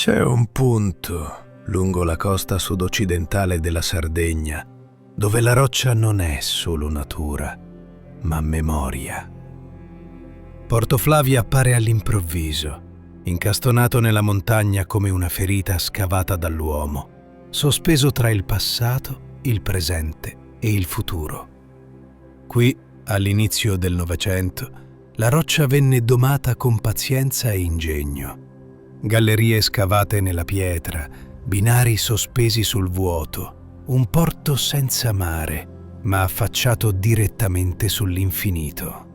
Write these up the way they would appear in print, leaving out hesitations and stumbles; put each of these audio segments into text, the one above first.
C'è un punto lungo la costa sud-occidentale della Sardegna dove la roccia non è solo natura, ma memoria. Porto Flavia appare all'improvviso, incastonato nella montagna come una ferita scavata dall'uomo, sospeso tra il passato, il presente e il futuro. Qui, all'inizio del Novecento, la roccia venne domata con pazienza e ingegno. Gallerie scavate nella pietra, binari sospesi sul vuoto, un porto senza mare, ma affacciato direttamente sull'infinito.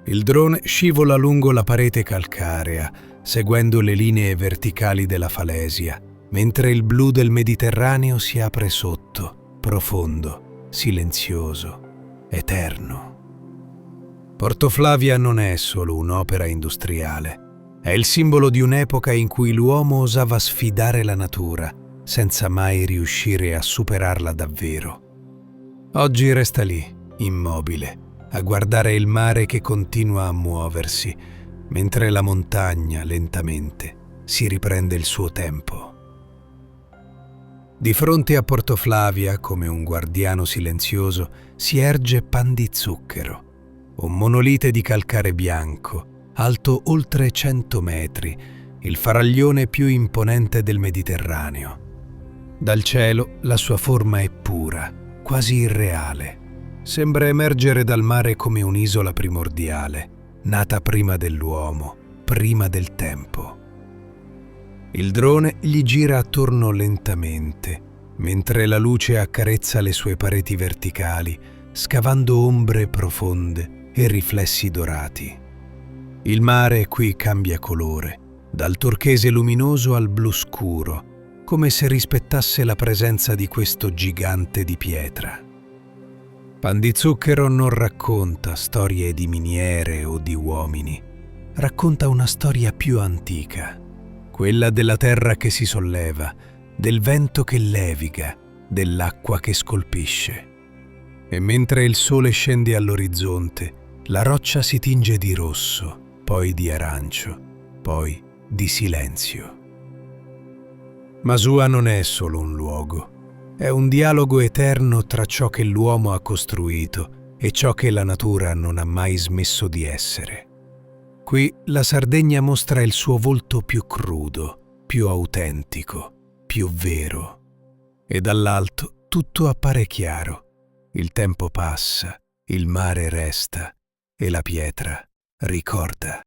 Il drone scivola lungo la parete calcarea, seguendo le linee verticali della falesia, mentre il blu del Mediterraneo si apre sotto, profondo, silenzioso, eterno. Porto Flavia non è solo un'opera industriale. È il simbolo di un'epoca in cui l'uomo osava sfidare la natura, senza mai riuscire a superarla davvero. Oggi resta lì, immobile, a guardare il mare che continua a muoversi, mentre la montagna, lentamente, si riprende il suo tempo. Di fronte a Porto Flavia, come un guardiano silenzioso, si erge Pan di Zucchero, un monolite di calcare bianco, alto oltre 100 metri, il faraglione più imponente del Mediterraneo. Dal cielo la sua forma è pura, quasi irreale. Sembra emergere dal mare come un'isola primordiale, nata prima dell'uomo, prima del tempo. Il drone gli gira attorno lentamente, mentre la luce accarezza le sue pareti verticali, scavando ombre profonde e riflessi dorati. Il mare qui cambia colore, dal turchese luminoso al blu scuro, come se rispettasse la presenza di questo gigante di pietra. Pan di Zucchero non racconta storie di miniere o di uomini, racconta una storia più antica, quella della terra che si solleva, del vento che leviga, dell'acqua che scolpisce. E mentre il sole scende all'orizzonte, la roccia si tinge di rosso, poi di arancio, poi di silenzio. Masua non è solo un luogo, è un dialogo eterno tra ciò che l'uomo ha costruito e ciò che la natura non ha mai smesso di essere. Qui la Sardegna mostra il suo volto più crudo, più autentico, più vero. E dall'alto tutto appare chiaro. Il tempo passa, il mare resta e la pietra ricorda.